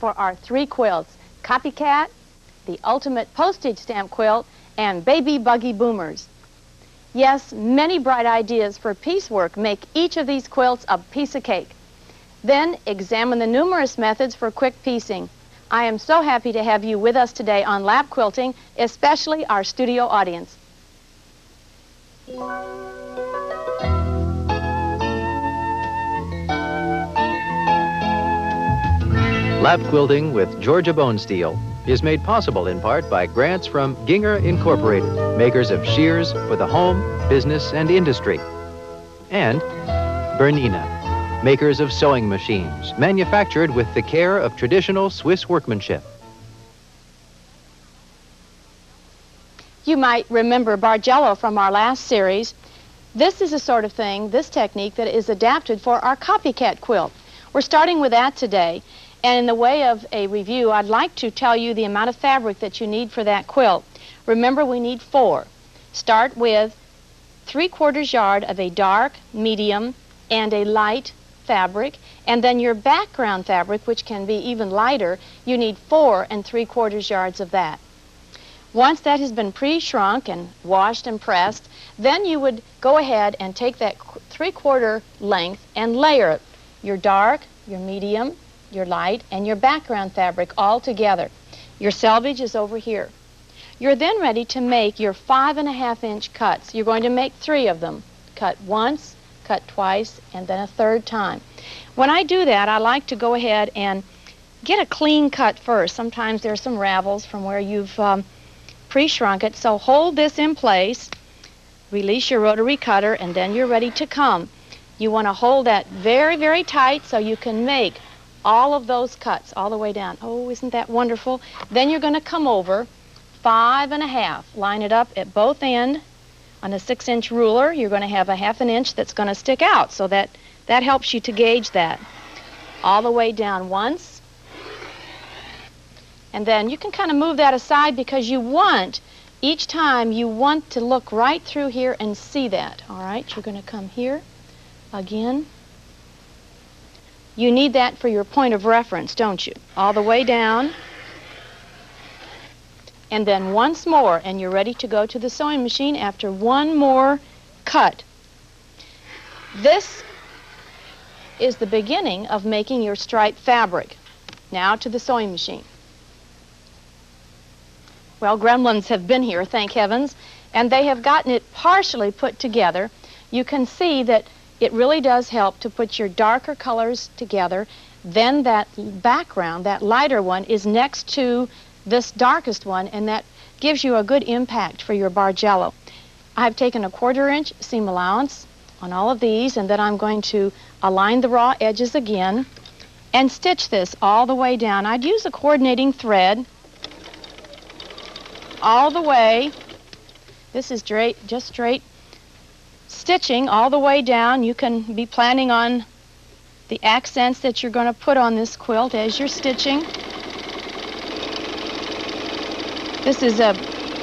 for our 3 quilts: Copycat, the Ultimate Postage Stamp Quilt, and Baby Buggy Boomers. Yes, many bright ideas for piecework make each of these quilts a piece of cake. Then examine the numerous methods for quick piecing. I am so happy to have you with us today on lap quilting, especially our studio audience. Lap quilting with Georgia Bone Steel is made possible in part by grants from Ginger Incorporated, makers of shears for the home, business, and industry, and Bernina, makers of sewing machines, manufactured with the care of traditional Swiss workmanship. You might remember Bargello from our last series. This is the sort of thing, this technique, that is adapted for our Copycat quilt. We're starting with that today. And in the way of a review, I'd like to tell you the amount of fabric that you need for that quilt. Remember, we need 4. Start with 3/4 yard of a dark, medium, and a light fabric. And then your background fabric, which can be even lighter, you need 4 3/4 yards of that. Once that has been pre-shrunk and washed and pressed, then you would go ahead and take that 3/4 length and layer it. Your dark, your medium, your light, and your background fabric all together. Your selvage is over here. You're then ready to make your 5.5-inch cuts. You're going to make 3 of them. Cut once, cut twice, and then a 3rd time. When I do that, I like to go ahead and get a clean cut first. Sometimes there's some ravels from where you've pre-shrunk it. So hold this in place, release your rotary cutter, and then you're ready to come. You want to hold that very, very tight so you can make all of those cuts all the way down. Oh, isn't that wonderful? Then you're going to come over 5.5. Line it up at both ends on a 6-inch ruler. You're going to have a 1/2 inch that's going to stick out, so that helps you to gauge that. All the way down once. And then you can kind of move that aside because you want, each time you want to look right through here and see that. All right, you're going to come here again. You need that for your point of reference, don't you? All the way down. And then once more, and you're ready to go to the sewing machine after one more cut. This is the beginning of making your striped fabric. Now to the sewing machine. Well, gremlins have been here, thank heavens, and they have gotten it partially put together. You can see that it really does help to put your darker colors together. Then that background, that lighter one, is next to this darkest one, and that gives you a good impact for your Bargello. I've taken a 1/4 inch seam allowance on all of these, and then I'm going to align the raw edges again and stitch this all the way down. I'd use a coordinating thread all the way. This is just straight stitching all the way down. You can be planning on the accents that you're going to put on this quilt as you're stitching. This is a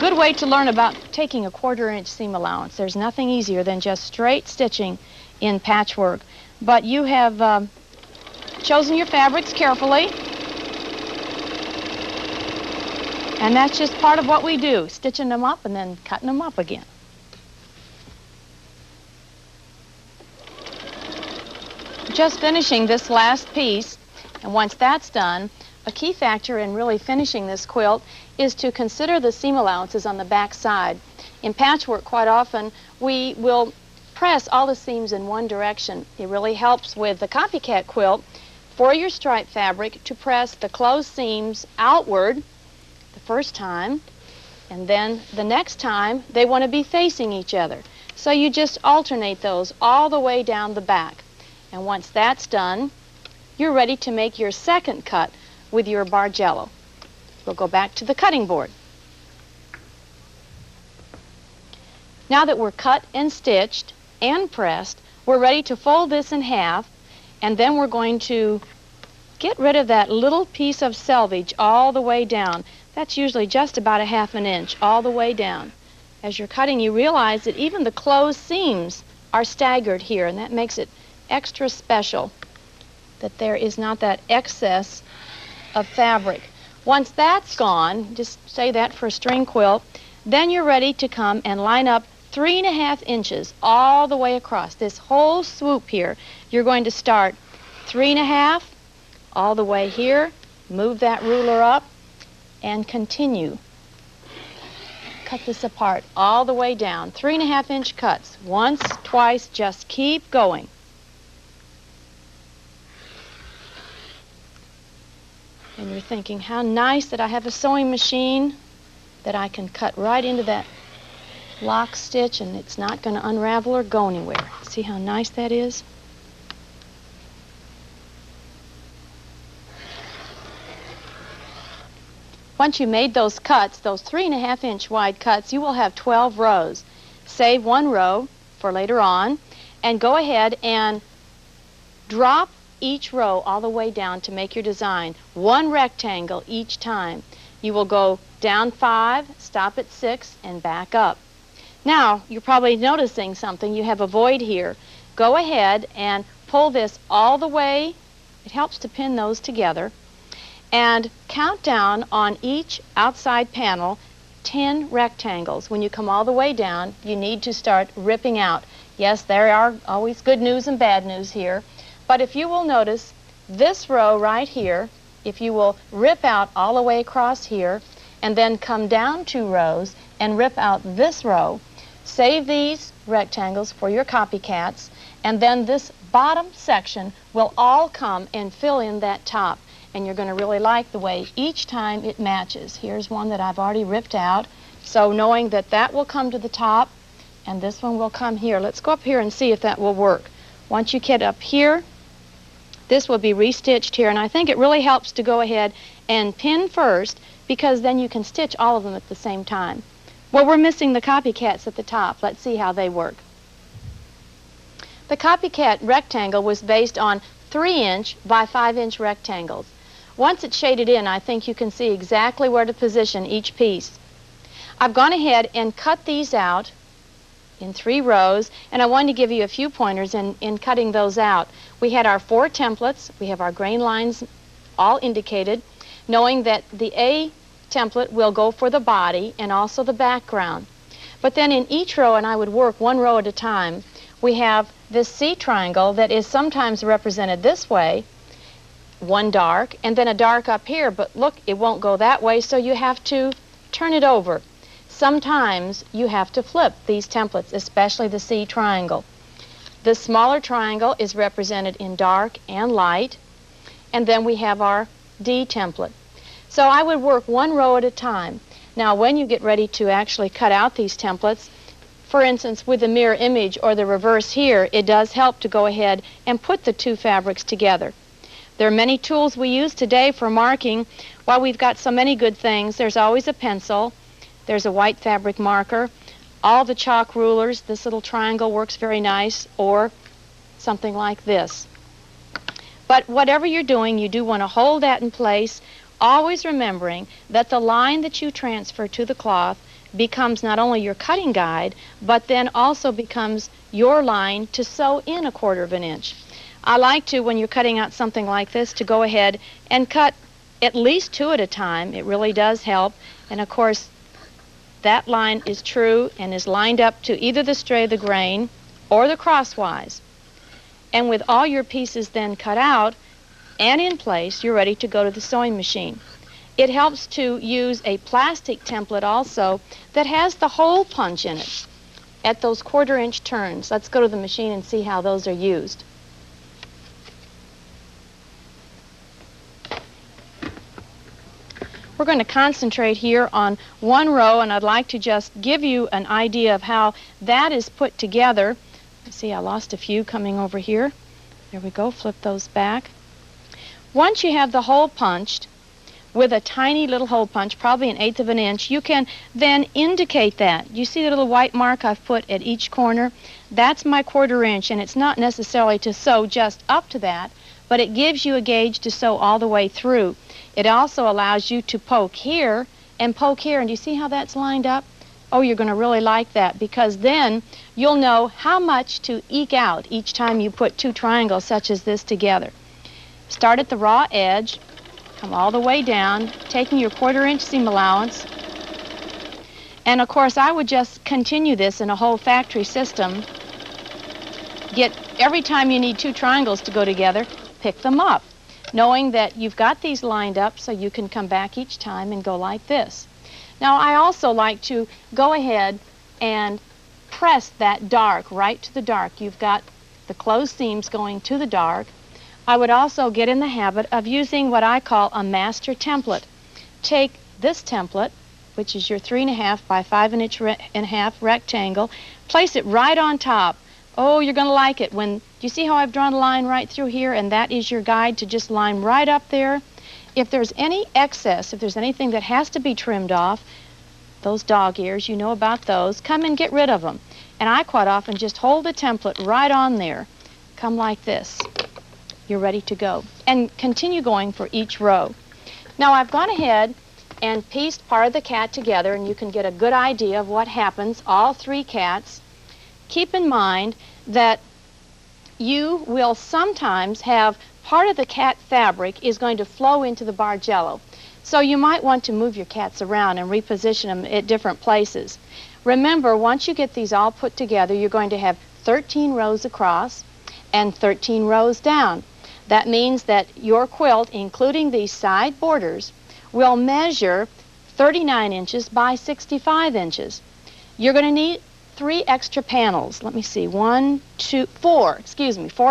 good way to learn about taking a 1/4 inch seam allowance. There's nothing easier than just straight stitching in patchwork. But you have chosen your fabrics carefully. And that's just part of what we do, stitching them up and then cutting them up again. Just finishing this last piece, and once that's done, a key factor in really finishing this quilt is to consider the seam allowances on the back side. In patchwork, quite often, we will press all the seams in one direction. It really helps with the Copycat quilt for your striped fabric to press the closed seams outward the first time, and then the next time they want to be facing each other. So you just alternate those all the way down the back. And once that's done, you're ready to make your second cut with your Bargello. We'll go back to the cutting board. Now that we're cut and stitched and pressed, we're ready to fold this in half, and then we're going to get rid of that little piece of selvage all the way down. That's usually just about a 1/2 inch all the way down. As you're cutting, you realize that even the closed seams are staggered here, and that makes it extra special that there is not that excess of fabric. Once that's gone, just say that for a string quilt, then you're ready to come and line up 3.5 inches all the way across this whole swoop here. You're going to start 3.5 all the way here, move that ruler up, and continue. Cut this apart all the way down. 3.5-inch cuts. Once, twice, just keep going. And you're thinking, how nice that I have a sewing machine that I can cut right into that lock stitch and it's not going to unravel or go anywhere. See how nice that is? Once you made those cuts, those 3.5-inch wide cuts, you will have 12 rows. Save one row for later on and go ahead and drop each row all the way down to make your design. One rectangle each time. You will go down 5, stop at 6, and back up. Now, you're probably noticing something. You have a void here. Go ahead and pull this all the way. It helps to pin those together. And count down on each outside panel 10 rectangles. When you come all the way down, you need to start ripping out. Yes, there are always good news and bad news here. But if you will notice this row right here, if you will rip out all the way across here and then come down 2 rows and rip out this row, save these rectangles for your copycats, and then this bottom section will all come and fill in that top. And you're going to really like the way each time it matches. Here's one that I've already ripped out. So knowing that that will come to the top and this one will come here. Let's go up here and see if that will work. Once you get up here, this will be restitched here. And I think it really helps to go ahead and pin first because then you can stitch all of them at the same time. Well, we're missing the copycats at the top. Let's see how they work. The copycat rectangle was based on 3-inch by 5-inch rectangles. Once it's shaded in, I think you can see exactly where to position each piece. I've gone ahead and cut these out in 3 rows, and I wanted to give you a few pointers in cutting those out. We had our 4 templates. We have our grain lines all indicated, knowing that the A template will go for the body and also the background. But then in each row, and I would work 1 row at a time, we have this C triangle that is sometimes represented this way, one dark, and then a dark up here, but look, it won't go that way, so you have to turn it over. Sometimes you have to flip these templates, especially the C triangle. The smaller triangle is represented in dark and light, and then we have our D template. So I would work 1 row at a time. Now, when you get ready to actually cut out these templates, for instance, with the mirror image or the reverse here, it does help to go ahead and put the 2 fabrics together. There are many tools we use today for marking. While we've got so many good things, there's always a pencil, there's a white fabric marker, all the chalk rulers. This little triangle works very nice, or something like this. But whatever you're doing, you do want to hold that in place, always remembering that the line that you transfer to the cloth becomes not only your cutting guide, but then also becomes your line to sew in 1/4 inch. I like to, when you're cutting out something like this, to go ahead and cut at least 2 at a time. It really does help. And of course, that line is true and is lined up to either the stray of the grain or the crosswise. And with all your pieces then cut out and in place, you're ready to go to the sewing machine. It helps to use a plastic template also that has the hole punch in it at those 1/4 inch turns. Let's go to the machine and see how those are used. We're going to concentrate here on 1 row, and I'd like to just give you an idea of how that is put together. See, I lost a few coming over here. There we go, flip those back. Once you have the hole punched with a tiny little hole punch, probably 1/8 inch, you can then indicate that. You see the little white mark I've put at each corner? That's my 1/4 inch, and it's not necessarily to sew just up to that, but it gives you a gauge to sew all the way through. It also allows you to poke here and poke here, and do you see how that's lined up? Oh, you're going to really like that, because then you'll know how much to eke out each time you put 2 triangles such as this together. Start at the raw edge, Come all the way down, taking your 1/4-inch seam allowance. And of course, I would just continue this in a whole factory system. Every time you need 2 triangles to go together, pick them up, knowing that you've got these lined up so you can come back each time and go like this. Now, I also like to go ahead and press that dark right to the dark. You've got the closed seams going to the dark. I would also get in the habit of using what I call a master template. Take this template, which is your 3.5 by 5.5 rectangle, place it right on top. Oh, you're going to like it. Do you see how I've drawn a line right through here, and that is your guide to just line right up there? If there's any excess, if there's anything that has to be trimmed off, those dog ears, you know about those, come and get rid of them. And I quite often just hold the template right on there. Come like this. You're ready to go. And continue going for each row. Now, I've gone ahead and pieced part of the cat together, and you can get a good idea of what happens, all 3 cats. Keep in mind that you will sometimes have part of the cat fabric is going to flow into the Bargello. So you might want to move your cats around and reposition them at different places. Remember, once you get these all put together, you're going to have 13 rows across and 13 rows down. That means that your quilt, including these side borders, will measure 39 inches by 65 inches. You're going to need 3 extra panels. Let me see, 4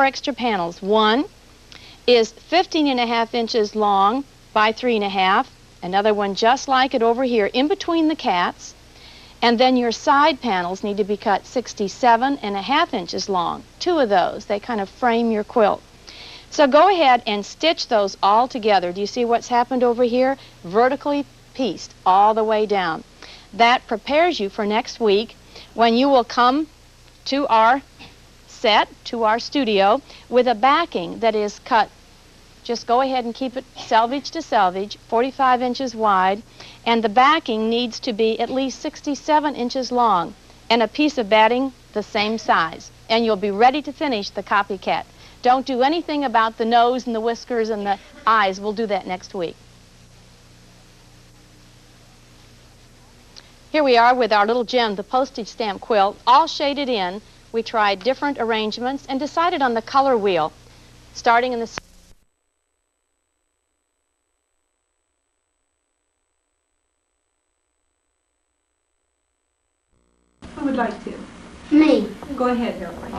extra panels. One is 15.5 inches long by 3.5. Another one just like it over here in between the cats. And then your side panels need to be cut 67.5 inches long. 2 of those. They kind of frame your quilt. So go ahead and stitch those all together. Do you see what's happened over here? Vertically pieced all the way down. That prepares you for next week when you will come to our set, to our studio, with a backing that is cut. Just go ahead and keep it selvage to selvage, 45 inches wide, and the backing needs to be at least 67 inches long, and a piece of batting the same size, and you'll be ready to finish the copycat. Don't do anything about the nose and the whiskers and the eyes. We'll do that next week. Here we are with our little gem, the postage stamp quilt, all shaded in. We tried different arrangements and decided on the color wheel, starting in the... Who would like to? Me. Go ahead, Hillary.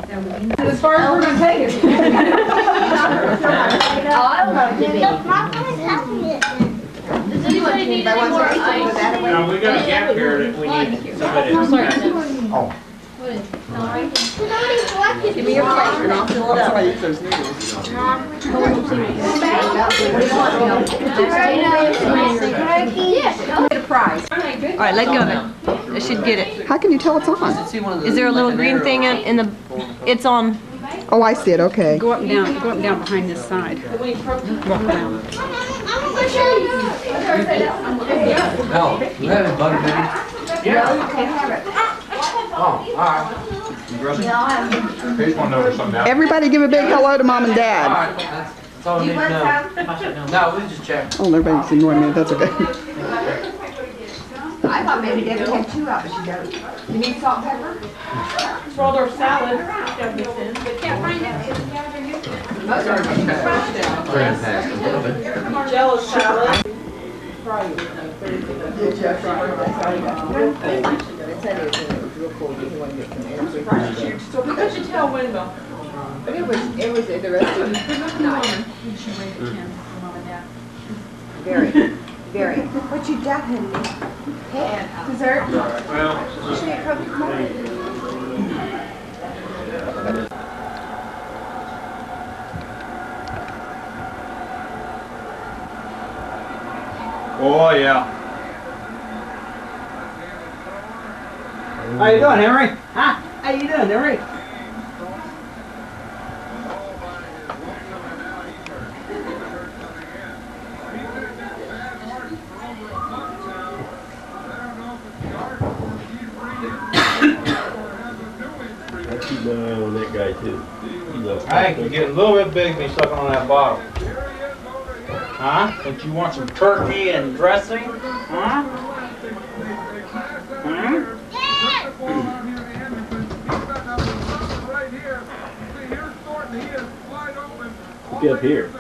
As far as we're going to take it. Does anybody need any more ice? No, we got a gap here that we need somebody to Oh. Give me your plate and I'll fill it up. Get a prize. All right, let go of it. I should get it. How can you tell it's on? Is there a little green thing in the... It's on. Oh, I see it. Okay. Go up and down. Go up and down behind this side. Walk down. No, you have it, butter, baby. Yeah. Oh, all right. Here's one over something else. Everybody give a big hello to Mom and All Dad. right, that's all I need to know. No, we just checked. Oh, everybody's ignoring me. That's okay. I thought maybe Debbie had 2 out, but she doesn't. You need salt and pepper? Waldorf salad. Can't find it. Most of them are crushed down. Past a little bit. Jello salad. We could you tell window. But it was the rest of the night. Very, very. What you got, honey? Dessert? Well, You should get probably coffee. oh yeah. How you doing, Henry? Huh? How you doing, Henry? I keep my eye on that guy too. I think you're getting a little bit big to be sucking on that bottle. Huh? Don't you want some turkey and dressing? Huh? Hmm? Get up here.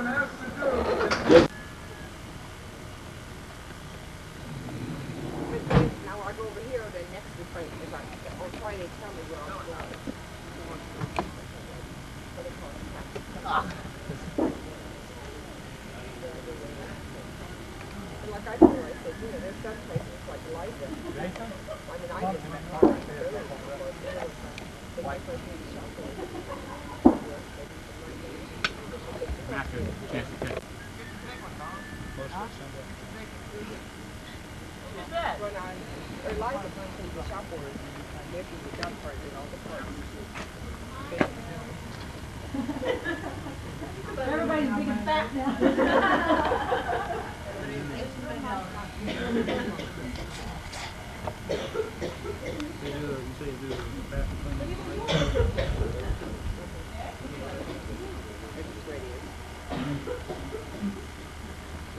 Everybody's big and fat now.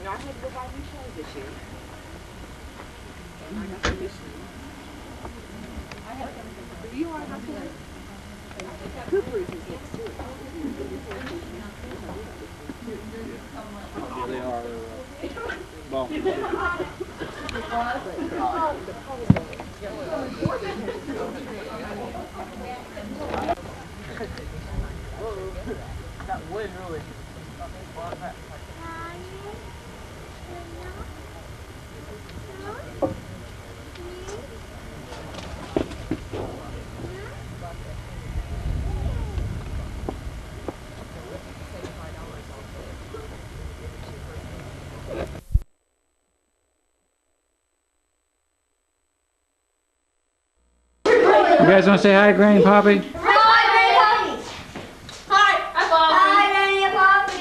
I had to go buy new clothes this year. You are not here. Cooper's is next to it. They are well. That wind really. You guys want to say hi, Granny Poppy? Hi, Granny. Hi. Hi, Bob. Hi, Granny Poppy.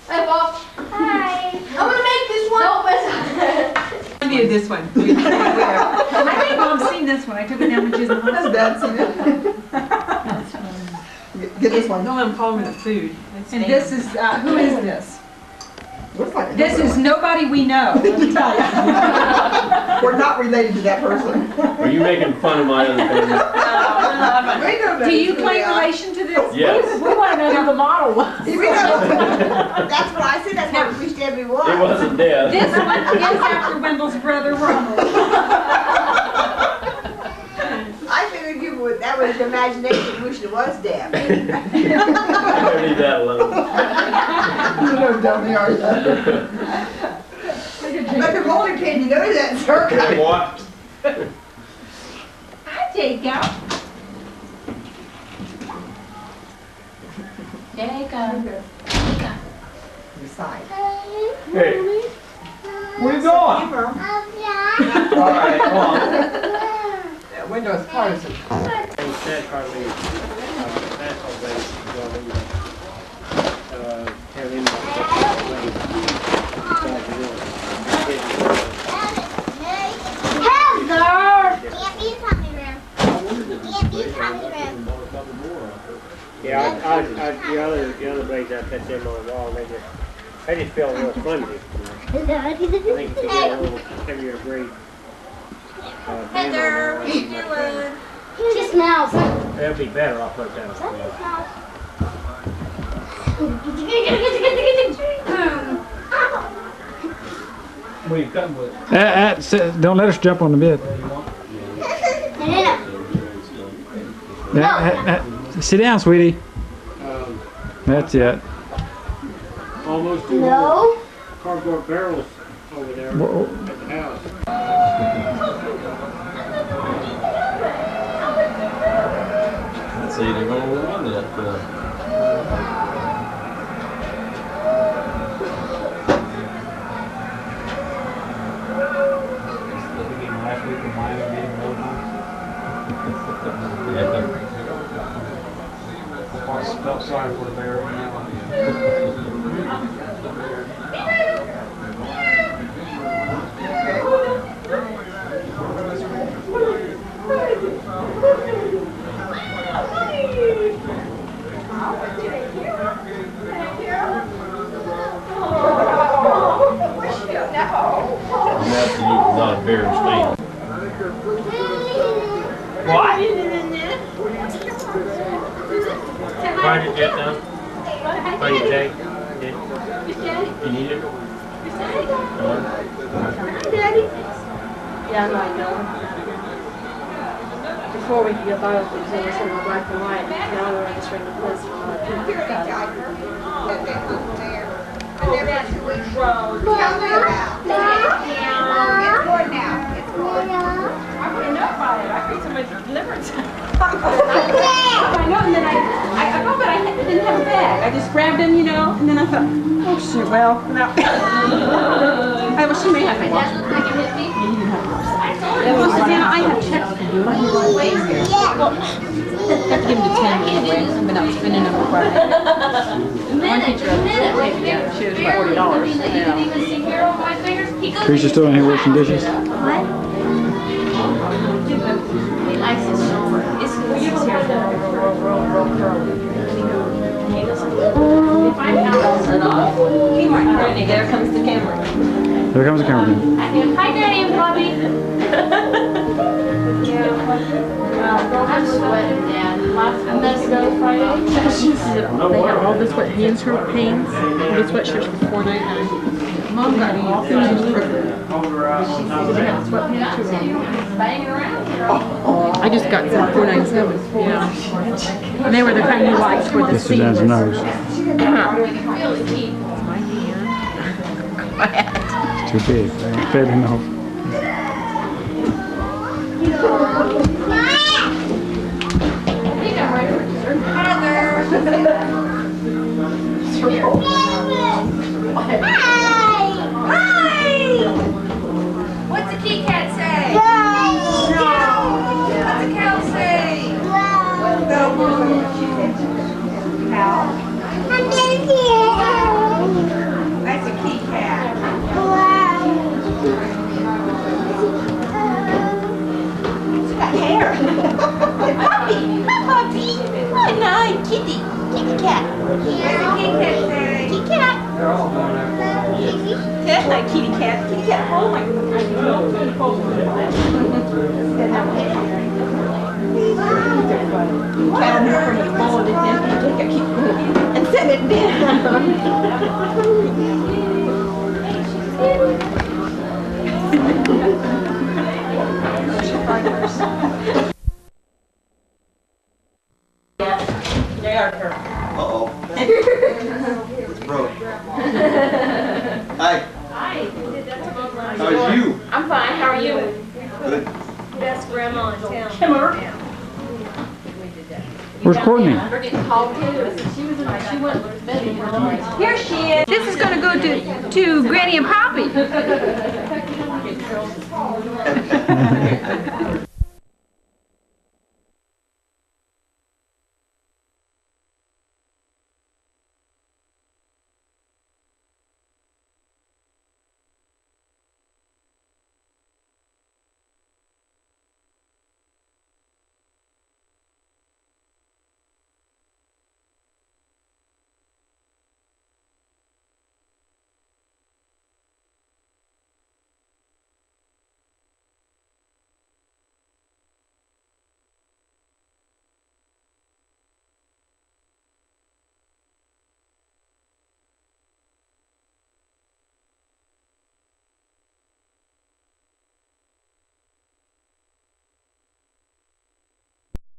Hi, Bob. Hi. I'm gonna make this one. No, I needed this one. I think Mom's seen this one. I took it down when she was in the Has hospital. Dad seen it? Get this one. No, I'm calling it food. And this is, who is this? Looks like This is nobody we know, let me tell you. We're not related to that person. Are you making fun of my other family? We know Do you who claim they are. relation to this? Yes. We want to know who the model was. We know. That's what I said. That's what we wish Debbie was. It wasn't Deb. This one is after Wendell's brother Ronald. I figured you would, that was the imagination, wish it was Deb. Leave that alone. You know dummy, are you? Like a rolling pin, you know that, sir. Hey, what? Hi, Jacob. Jacob. Your side. Hey. Where you going? All right, come on. That window's closed. Yeah, the other blades I put them on the wall, and they just feel a little flimsy. I think if you get a little heavier grade. Heather, what are you doing? She smells. That'd be better, I'll put that on. What are you cutting with? Don't let us jump on the bed. Sit down, sweetie. That's it. Almost two No. cardboard barrels over there Whoa. at the house. Let's see, they're gonna run that. Last week in Miami, getting I felt sorry for the bear now. did they? You need it? Yeah, no, I know. Before we could get biofilms, they were sort of black and white. Now they're registering with this. I know, and then I thought that I didn't have a bag. I just grabbed him, you know, and then I thought, oh shit, well, no. Well, she may have been. Well, Susanna, I have checks to do. Well, I have to give him to 10 anyway. I've been out spending them before. One teacher had she was $40. Yeah. Teresa's still in here washing dishes? What? He likes his shoulder. It's his hair. There comes the camera. There comes the camera. Hi, Daddy and Bobby. I'm sweating, Dad. I messed up Friday. They have all this wet hands for pains. All these sweatshirts for $4.99. Mom got me things in they have sweatpants too. I just got some $4.97. Yeah. And they were the kind you liked for the seams. This is nose. It's too big. Big enough. Hi! What's the kitty cat say? No! What's the cow say? Cow? That's a kitty cat. She's got hair. Puppy! Puppy! Oh, no, kitty. Kitty cat. What's the kitty cat say? Kitty cat. That's not kitty cat. Kitty cat. Oh my God. And set it down. They are her. Uh-oh. It's broke. Hi. Hi. How are you? I'm fine. How are you? Good. Best grandma in town. Come on. Where's Courtney? We're getting called too. She went to bed. Here she is. This is going to go to Granny and Poppy.